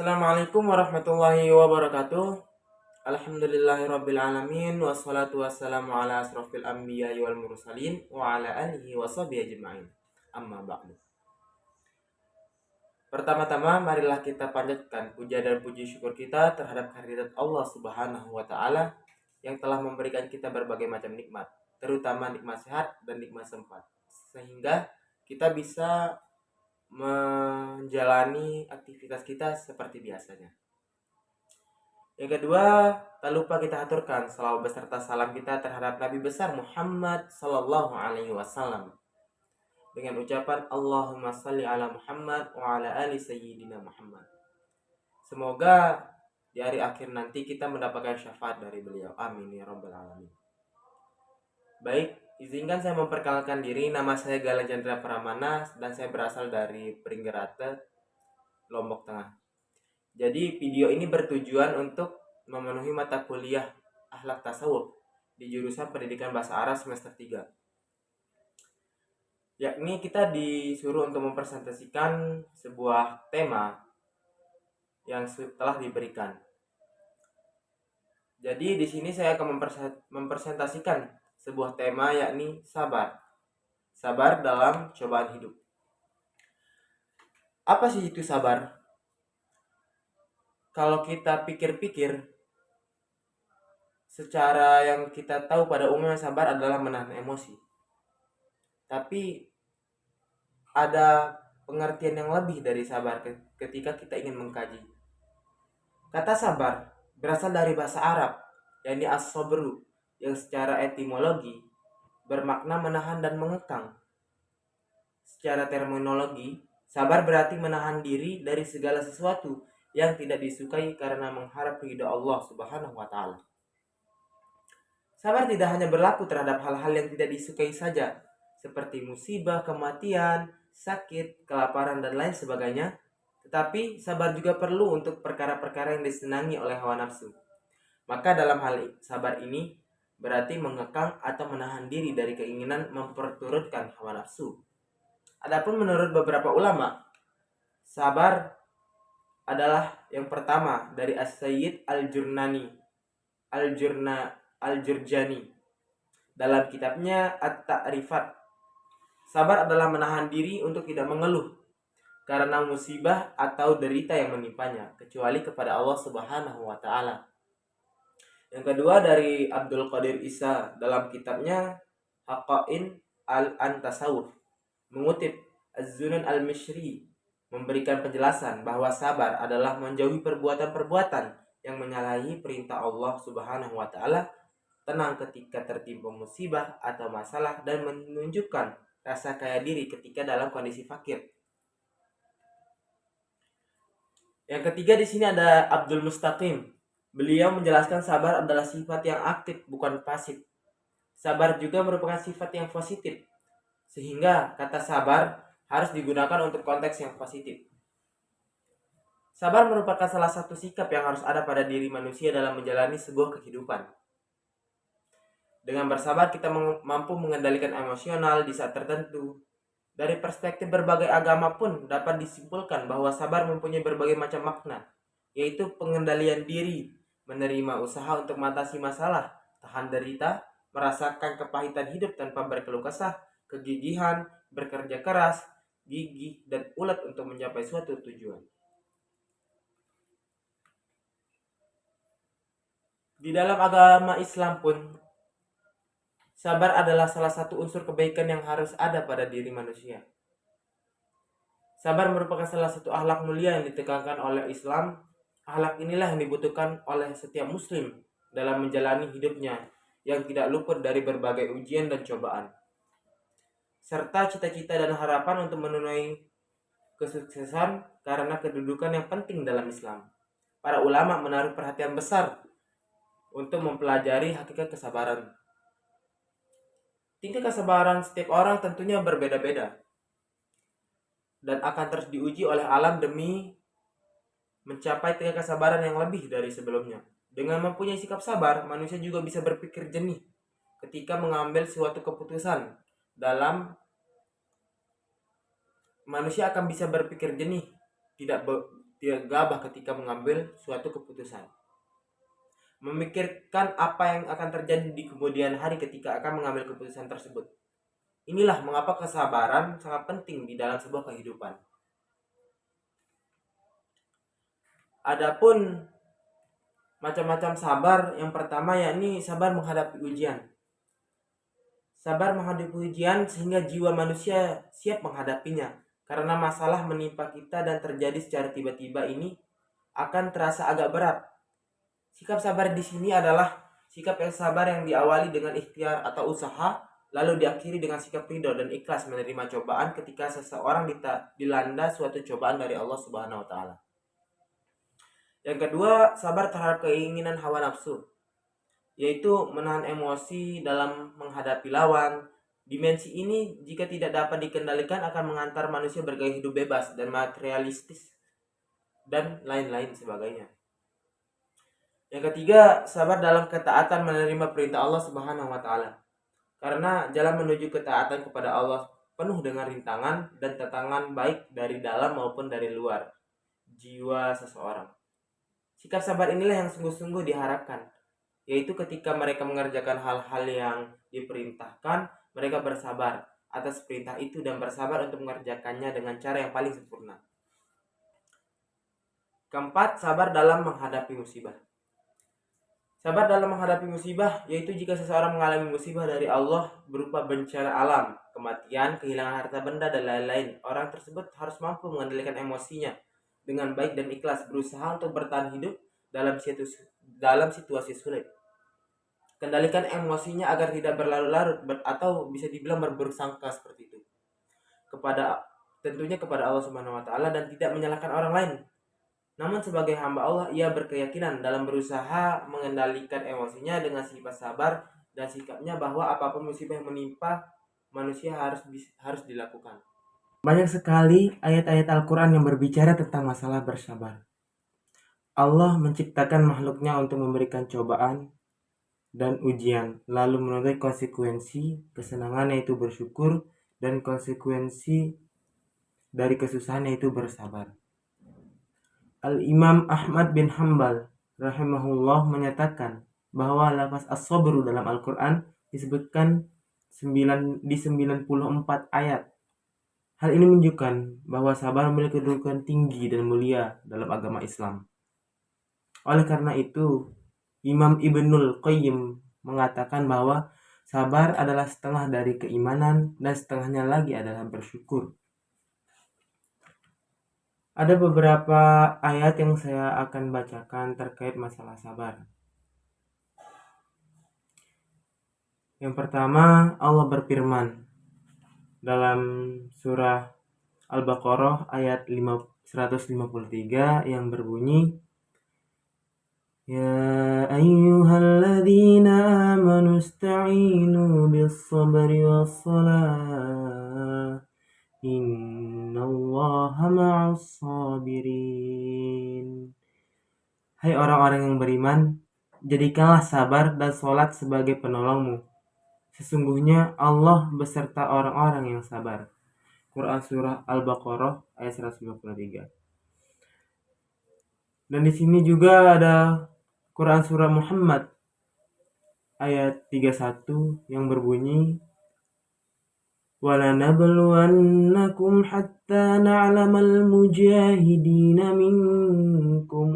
Assalamualaikum warahmatullahi wabarakatuh. Alhamdulillahirabbil alamin wassalatu wassalamu ala asrofil anbiya'i wal mursalin wa ala alihi washabihi ajmain. Amma ba'du. Pertama-tama marilah kita panjatkan puja dan puji syukur kita terhadap kehadirat Allah Subhanahu wa taala yang telah memberikan kita berbagai macam nikmat, terutama nikmat sehat dan nikmat sempat, sehingga kita bisa menjalani aktivitas kita seperti biasanya. Yang kedua, tak lupa kita aturkan salawat beserta salam kita terhadap Nabi besar Muhammad Sallallahu Alaihi Wasallam dengan ucapan Allahumma salli ala Muhammad wa ala ali sayyidina Muhammad. Semoga di hari akhir nanti kita mendapatkan syafaat dari beliau. Amin ya rabbal alamin. Baik, izinkan saya memperkenalkan diri. Nama saya Galan Chandra Pramana dan saya berasal dari Pringgerate, Lombok Tengah. Jadi video ini bertujuan untuk memenuhi mata kuliah Akhlak Tasawuf di jurusan Pendidikan Bahasa Arab semester 3. Yakni kita disuruh untuk mempresentasikan sebuah tema yang telah diberikan. Jadi di sini saya akan mempresentasikan sebuah tema yakni sabar. Sabar dalam cobaan hidup. Apa sih itu sabar? Kalau kita pikir-pikir, secara yang kita tahu pada umumnya sabar adalah menahan emosi. Tapi ada pengertian yang lebih dari sabar ketika kita ingin mengkaji. Kata sabar berasal dari bahasa Arab, yakni as-sabru, yang secara etimologi bermakna menahan dan mengekang. Secara terminologi, sabar berarti menahan diri dari segala sesuatu yang tidak disukai karena mengharap ridha Allah Subhanahu wa taala. Sabar tidak hanya berlaku terhadap hal-hal yang tidak disukai saja, seperti musibah, kematian, sakit, kelaparan dan lain sebagainya, tetapi sabar juga perlu untuk perkara-perkara yang disenangi oleh hawa nafsu. Maka dalam hal sabar ini berarti mengekang atau menahan diri dari keinginan memperturutkan hawa nafsu. Adapun menurut beberapa ulama, sabar adalah yang pertama dari As-Sayyid Al-Jurjani dalam kitabnya At-Ta'rifat. Sabar adalah menahan diri untuk tidak mengeluh karena musibah atau derita yang menimpanya kecuali kepada Allah Subhanahu wa taala. Yang kedua dari Abdul Qadir Isa dalam kitabnya Haqain Al-Antasawuf mengutip Az-Zunun Al-Mishri memberikan penjelasan bahwa sabar adalah menjauhi perbuatan-perbuatan yang menyalahi perintah Allah Subhanahu wa taala, tenang ketika tertimpa musibah atau masalah dan menunjukkan rasa kaya diri ketika dalam kondisi fakir. Yang ketiga di sini ada Abdul Mustaqim. Beliau menjelaskan sabar adalah sifat yang aktif bukan pasif. Sabar juga merupakan sifat yang positif. Sehingga kata sabar harus digunakan untuk konteks yang positif. Sabar merupakan salah satu sikap yang harus ada pada diri manusia dalam menjalani sebuah kehidupan. Dengan bersabar kita mampu mengendalikan emosional di saat tertentu. Dari perspektif berbagai agama pun dapat disimpulkan bahwa sabar mempunyai berbagai macam makna, yaitu pengendalian diri, menerima usaha untuk mengatasi masalah, tahan derita, merasakan kepahitan hidup tanpa berkeluh kesah, kegigihan, bekerja keras, gigih, dan ulet untuk mencapai suatu tujuan. Di dalam agama Islam pun, sabar adalah salah satu unsur kebaikan yang harus ada pada diri manusia. Sabar merupakan salah satu akhlak mulia yang ditekankan oleh Islam. Akhlak inilah yang dibutuhkan oleh setiap muslim dalam menjalani hidupnya yang tidak luput dari berbagai ujian dan cobaan, serta cita-cita dan harapan untuk menuai kesuksesan karena kedudukan yang penting dalam Islam. Para ulama menaruh perhatian besar untuk mempelajari hakikat kesabaran. Tingkat kesabaran setiap orang tentunya berbeda-beda dan akan terus diuji oleh alam demi mencapai tingkat kesabaran yang lebih dari sebelumnya. Dengan mempunyai sikap sabar, manusia juga bisa berpikir jernih ketika mengambil suatu keputusan. Manusia akan bisa berpikir jernih, tidak gabah ketika mengambil suatu keputusan. Memikirkan apa yang akan terjadi di kemudian hari ketika akan mengambil keputusan tersebut. Inilah mengapa kesabaran sangat penting di dalam sebuah kehidupan. Adapun macam-macam sabar, yang pertama yakni sabar menghadapi ujian. Sabar menghadapi ujian sehingga jiwa manusia siap menghadapinya. Karena masalah menimpa kita dan terjadi secara tiba-tiba ini akan terasa agak berat. Sikap sabar di sini adalah sikap yang sabar yang diawali dengan ikhtiar atau usaha, lalu diakhiri dengan sikap ridho dan ikhlas menerima cobaan ketika seseorang dilanda suatu cobaan dari Allah Subhanahu wa taala. Yang kedua, sabar terhadap keinginan hawa nafsu, yaitu menahan emosi dalam menghadapi lawan. Dimensi ini jika tidak dapat dikendalikan akan mengantar manusia bergaya hidup bebas dan materialistis dan lain-lain sebagainya. Yang ketiga, sabar dalam ketaatan menerima perintah Allah Subhanahu wa taala. Karena jalan menuju ketaatan kepada Allah penuh dengan rintangan dan tantangan baik dari dalam maupun dari luar jiwa seseorang. Sikap sabar inilah yang sungguh-sungguh diharapkan, yaitu ketika mereka mengerjakan hal-hal yang diperintahkan, mereka bersabar atas perintah itu dan bersabar untuk mengerjakannya dengan cara yang paling sempurna. Keempat, sabar dalam menghadapi musibah. Sabar dalam menghadapi musibah, yaitu jika seseorang mengalami musibah dari Allah berupa bencana alam, kematian, kehilangan harta benda, dan lain-lain. Orang tersebut harus mampu mengendalikan emosinya dengan baik dan ikhlas, berusaha untuk bertahan hidup dalam situasi sulit. Kendalikan emosinya agar tidak berlarut-larut atau bisa dibilang berburuk sangka seperti itu. Tentunya kepada Allah Subhanahu wa taala dan tidak menyalahkan orang lain. Namun sebagai hamba Allah, ia berkeyakinan dalam berusaha mengendalikan emosinya dengan sifat sabar dan sikapnya bahwa apapun musibah yang menimpa manusia harus dilakukan. Banyak sekali ayat-ayat Al-Quran yang berbicara tentang masalah bersabar. Allah menciptakan makhluknya untuk memberikan cobaan dan ujian, lalu menuntut konsekuensi kesenangan yaitu bersyukur dan konsekuensi dari kesusahan yaitu bersabar. Al-Imam Ahmad bin Hanbal rahimahullah menyatakan bahwa lafaz as-sabru dalam Al-Quran disebutkan di 94 ayat. Hal ini menunjukkan bahwa sabar memiliki kedudukan tinggi dan mulia dalam agama Islam. Oleh karena itu, Imam Ibnul Qayyim mengatakan bahwa sabar adalah setengah dari keimanan dan setengahnya lagi adalah bersyukur. Ada beberapa ayat yang saya akan bacakan terkait masalah sabar. Yang pertama, Allah berfirman dalam surah Al-Baqarah ayat 153 yang berbunyi, Ya ayyuhalladzina amanu ista'inu bis-sabri was-salah Innallaha ma'as sabirin. Hai orang-orang yang beriman, jadikanlah sabar dan sholat sebagai penolongmu. Sesungguhnya Allah beserta orang-orang yang sabar. Quran surah Al-Baqarah ayat 153. Dan di sini juga ada Quran surah Muhammad ayat 31 yang berbunyi, وَلَنَبْلُوَنَّكُمْ حَتَّى نَعْلَمَ الْمُجَاهِدِينَ مِنْكُمْ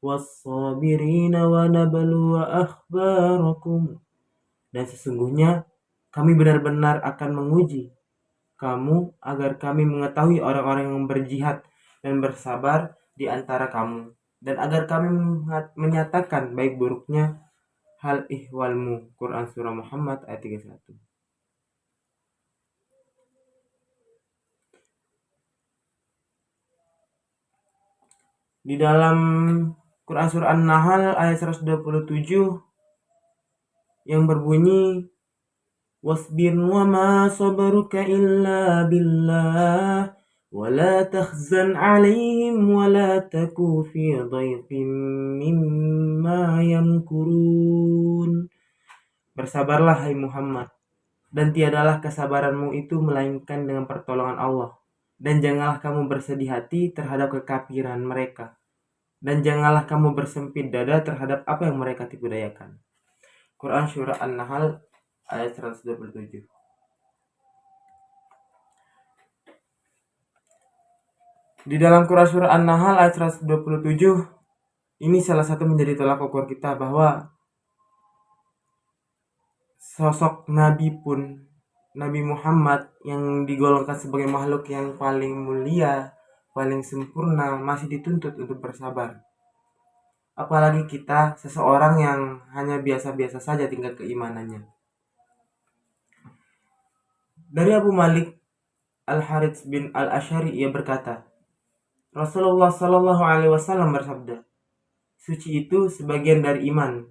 وَالصَّابِرِينَ وَنَبْلُوَ أَخْبَارَكُمْ. Dan sesungguhnya kami benar-benar akan menguji kamu agar kami mengetahui orang-orang yang berjihad dan bersabar di antara kamu, dan agar kami menyatakan baik buruknya hal ihwalmu. Quran surah Muhammad ayat 31. Di dalam Quran surah An-Nahl ayat 127 yang berbunyi, wasbir wa ma sabruka illa billah wa la tahzan alaihim wa la taku fi dhaiqin mimma yamkurun. Bersabarlah hai Muhammad, dan tiadalah kesabaranmu itu melainkan dengan pertolongan Allah, dan janganlah kamu bersedih hati terhadap kekafiran mereka, dan janganlah kamu bersempit dada terhadap apa yang mereka tipu dayakan. Quran Surah An-Nahl ayat 127. Di dalam Quran Surah An-Nahl ayat 127, ini salah satu menjadi tolak ukur kita bahwa sosok Nabi pun, Nabi Muhammad yang digolongkan sebagai makhluk yang paling mulia, paling sempurna, masih dituntut untuk bersabar. Apalagi kita, seseorang yang hanya biasa-biasa saja tingkat keimanannya. Dari Abu Malik Al-Harits bin Al-Asy'ari, ia berkata, Rasulullah Shallallahu Alaihi Wasallam bersabda, suci itu sebagian dari iman.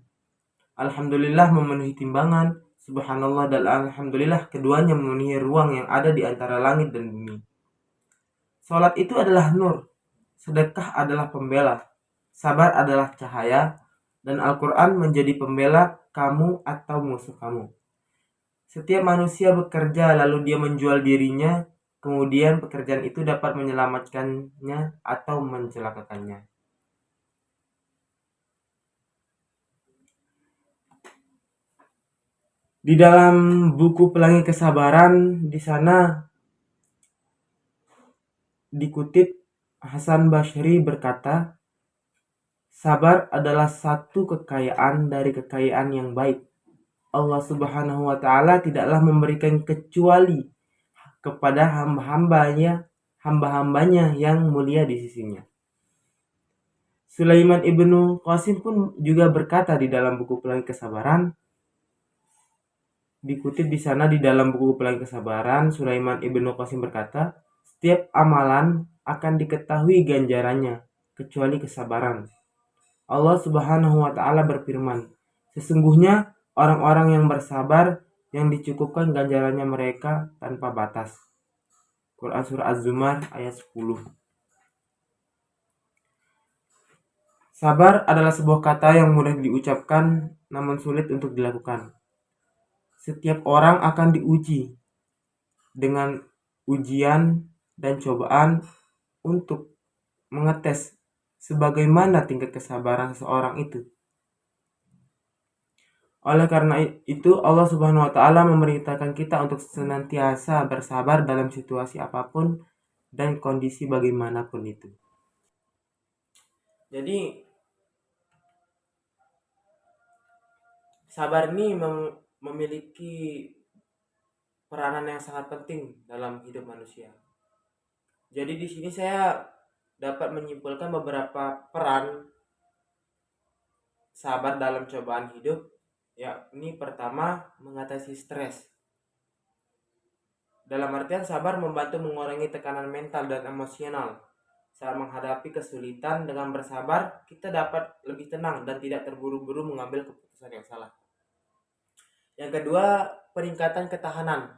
Alhamdulillah memenuhi timbangan, subhanallah dan alhamdulillah keduanya memenuhi ruang yang ada di antara langit dan bumi. Salat itu adalah nur, sedekah adalah pembela, sabar adalah cahaya, dan Al-Quran menjadi pembela kamu atau musuh kamu. Setiap manusia bekerja lalu dia menjual dirinya, kemudian pekerjaan itu dapat menyelamatkannya atau mencelakakannya. Di dalam buku Pelangi Kesabaran, di sana dikutip Hasan Basri berkata, sabar adalah satu kekayaan dari kekayaan yang baik. Allah Subhanahu wa taala tidaklah memberikan kecuali kepada hamba-hambanya yang mulia di sisinya. Sulaiman ibnu Qasim pun juga berkata di dalam buku Pelangi Kesabaran, dikutip di sana di dalam buku Pelangi Kesabaran, Sulaiman ibnu Qasim berkata, setiap amalan akan diketahui ganjarannya kecuali kesabaran. Allah Subhanahu wa taala berfirman, sesungguhnya orang-orang yang bersabar yang dicukupkan ganjarannya mereka tanpa batas. Quran Surah Az-Zumar ayat 10. Sabar adalah sebuah kata yang mudah diucapkan namun sulit untuk dilakukan. Setiap orang akan diuji dengan ujian dan cobaan untuk mengetes sebagaimana tingkat kesabaran seseorang itu. Oleh karena itu Allah Subhanahu wa taala memerintahkan kita untuk senantiasa bersabar dalam situasi apapun dan kondisi bagaimanapun itu. Jadi sabar ini memiliki peranan yang sangat penting dalam hidup manusia. Jadi di sini saya dapat menyimpulkan beberapa peran sabar dalam cobaan hidup. Yakni pertama, mengatasi stres. Dalam artian sabar membantu mengurangi tekanan mental dan emosional. Saat menghadapi kesulitan, dengan bersabar kita dapat lebih tenang dan tidak terburu-buru mengambil keputusan yang salah. Yang kedua, peningkatan ketahanan.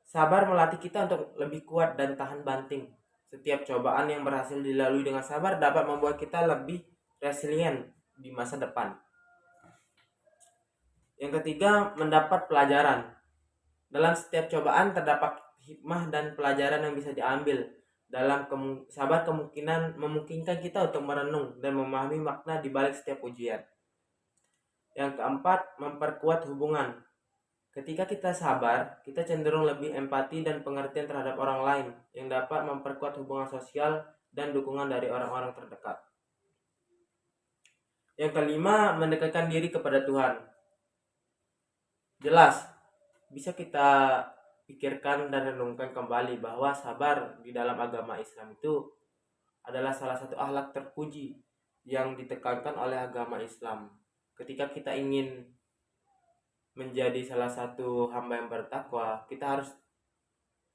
Sabar melatih kita untuk lebih kuat dan tahan banting. Setiap cobaan yang berhasil dilalui dengan sabar dapat membuat kita lebih resilient di masa depan. Yang ketiga, mendapat pelajaran. Dalam setiap cobaan terdapat hikmah dan pelajaran yang bisa diambil. Dalam sabar memungkinkan kita untuk merenung dan memahami makna di balik setiap ujian. Yang keempat, memperkuat hubungan. Ketika kita sabar, kita cenderung lebih empati dan pengertian terhadap orang lain yang dapat memperkuat hubungan sosial dan dukungan dari orang-orang terdekat. Yang kelima, mendekatkan diri kepada Tuhan. Jelas, bisa kita pikirkan dan renungkan kembali bahwa sabar di dalam agama Islam itu adalah salah satu akhlak terpuji yang ditekankan oleh agama Islam. Ketika kita ingin menjadi salah satu hamba yang bertakwa, kita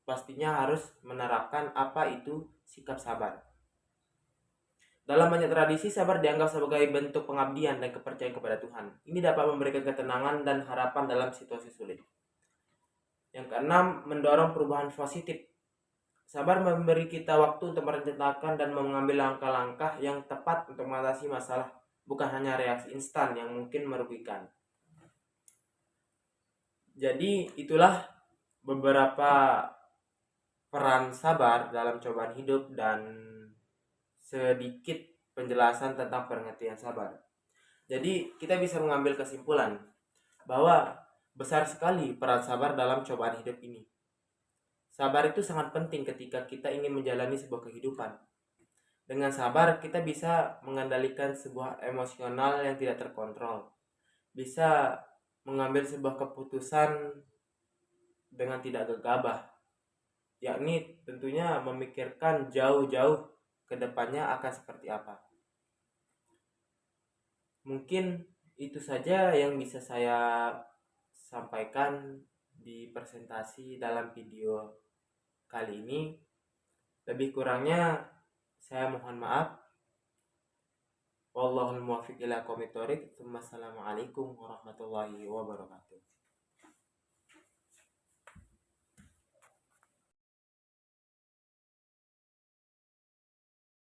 pastinya harus menerapkan apa itu sikap sabar. Dalam banyak tradisi, sabar dianggap sebagai bentuk pengabdian dan kepercayaan kepada Tuhan. Ini dapat memberikan ketenangan dan harapan dalam situasi sulit. Yang keenam, mendorong perubahan positif. Sabar memberi kita waktu untuk merencanakan dan mengambil langkah-langkah yang tepat untuk mengatasi masalah, bukan hanya reaksi instan yang mungkin merugikan. Jadi itulah beberapa peran sabar dalam cobaan hidup dan sedikit penjelasan tentang pengertian sabar. Jadi kita bisa mengambil kesimpulan bahwa besar sekali peran sabar dalam cobaan hidup ini. Sabar itu sangat penting ketika kita ingin menjalani sebuah kehidupan. Dengan sabar kita bisa mengendalikan sebuah emosional yang tidak terkontrol. Bisa mengambil sebuah keputusan dengan tidak gegabah, yakni tentunya memikirkan jauh-jauh ke depannya akan seperti apa. Mungkin itu saja yang bisa saya sampaikan di presentasi dalam video kali ini. Lebih kurangnya saya mohon maaf. Wallahul muwaffiq ila aqwamit thoriq. Wassalamualaikum warahmatullahi wabarakatuh.